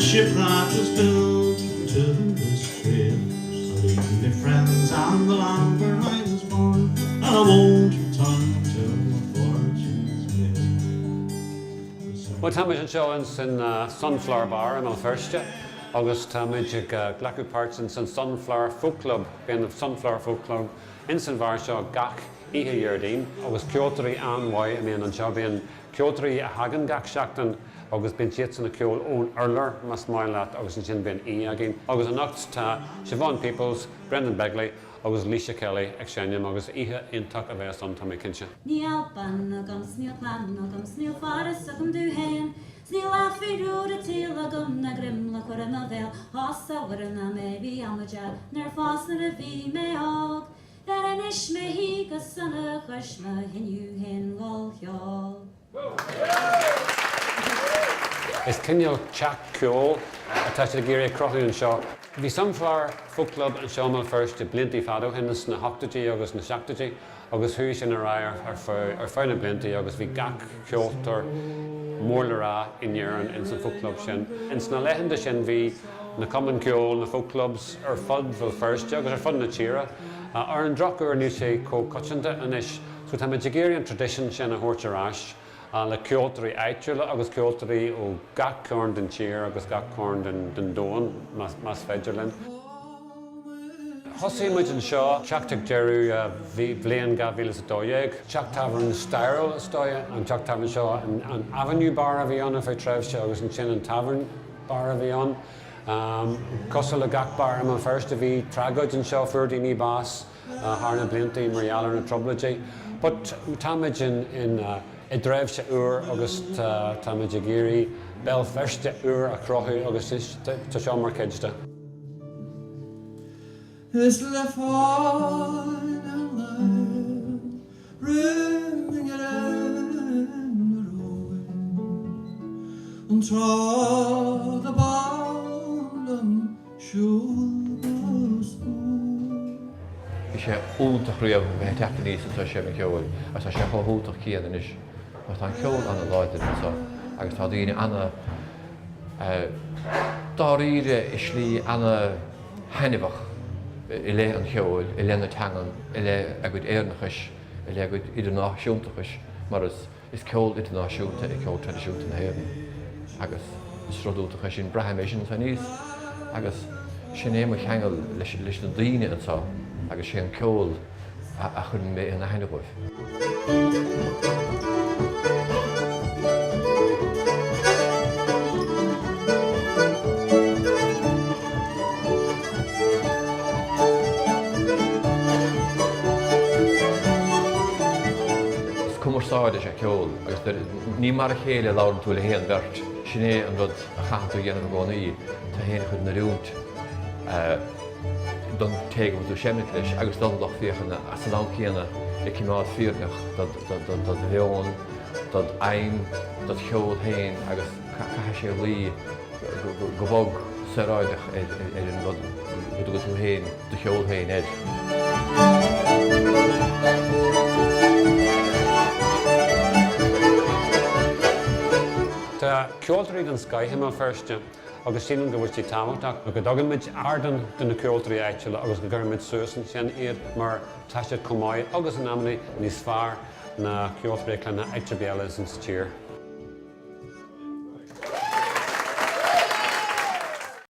ship that was built to this trade. I leave me friends and the land where I was born, and I won't return till the fortune's made. Well, táimid an seo in Sunflower Bar in Malferste, agus táimid ag glacu parts in Sunflower Folk Club, being the Sunflower Folk Club in San Bhar seo gach ihe yeardín, agus ceoltarí anmhaith a mbean an seo being ceoltarí a hagan gach seachtain, agus bíonn siad san na ceol ón Urlar mas maileat agus an sin bíonn agin. Agus an nacht tá Siobhan Peoples, Brendan Begley, agus Lísa Kelly ag seanim agus ihe intach a bheith an táimid cinse. Níl ban agam sníl plan agam sníl faras agam dú hen, sníl affi rúd a tíl agam na grimla chuir an a bhéil, hosa war na mébi amaja, nar fásnar a bhí mé hog, an is me hí go sanna chuisma hinniu hen ghol cheol. Is cinneal teach ceol atá sé géirí crochú an seo. Bhí Sunflower Folk Club an seo Malferste bliantí fadó hinnas na 8 agus na 7 agus thuaidh sin ar fáin na bliantí agus bhí gach ceoltar mór le rá inhearan in san Folk Club sin. In sna leitheanta sin bhí na Common Ceol na Folk Clubs ar fud Malferste agus ar fud na tíre. Ar an drochú ar níos sé cócotanta inis, so tá muid géirí an tradition sin a thuairt arás. Le ceoltarí éitiúla agus ceoltarí ó gach corn den tír agus gach corn den dóin mas féidir linn. Thosaí muid an seo teachtach dearú bhliain 2012, teach tavern Styrel is dóigh, an teach tavern seo an Avenue bar a bhí an a bheith treibhte agus an sin an tavern bar a bhí an. Cosal le gach bar am an first a bhí tragaid an seo fuirdaí bás thar na bliantí margheallar na troblaidí. But táimid in I dreibh se uair agus táimid a géirí bell ferste uair a crothú agus tá seo mar céiste. Is le fáin an leil, ring it in the roin, an trá the ball siúl Is sé últach riamh bheith teachta níos an sé an ceol, as tá sé chothúltach céan is. Mas tá ceol anna láidir an agus tá daoine anna dáíre is slí anna henibach I le an cheol, I le na teangan, I le agad éarnachais, I le agad idirnáisiúntachais, mar is ceol idirnáisiúnta I ceol tradiisiúnta na héireann. Agus is rodúltachais sin brathimé sin sa níos, agus sin é mo cheangal leis na daoine ansá, agus sé an ceol a chun mé na henibh. Cumarsáide sé ceol, agus ní mar a chéile láir tú le héan bhirt, sin é an rud a chaú dhéanamh gcónaí tá héana chud na rúnt don teagh tú séimiid leis agus don lech fiochanna as an chéanana I címáid fíornach dad león, dad aim, dad cheol héin agus caithe sé lí go bhog saráideach an rud go tú héin do cheol héin éid. Tá ceoltarí den Sky Malferste agus sílan go bhfuirtí táhachtach go daganmid ardan den na ceoltarí éitiúla agus go gurmid suasan sin iad mar taistead cumáid agus an amnaí níos fearr na ceoltarí chuna éitre béala san tír.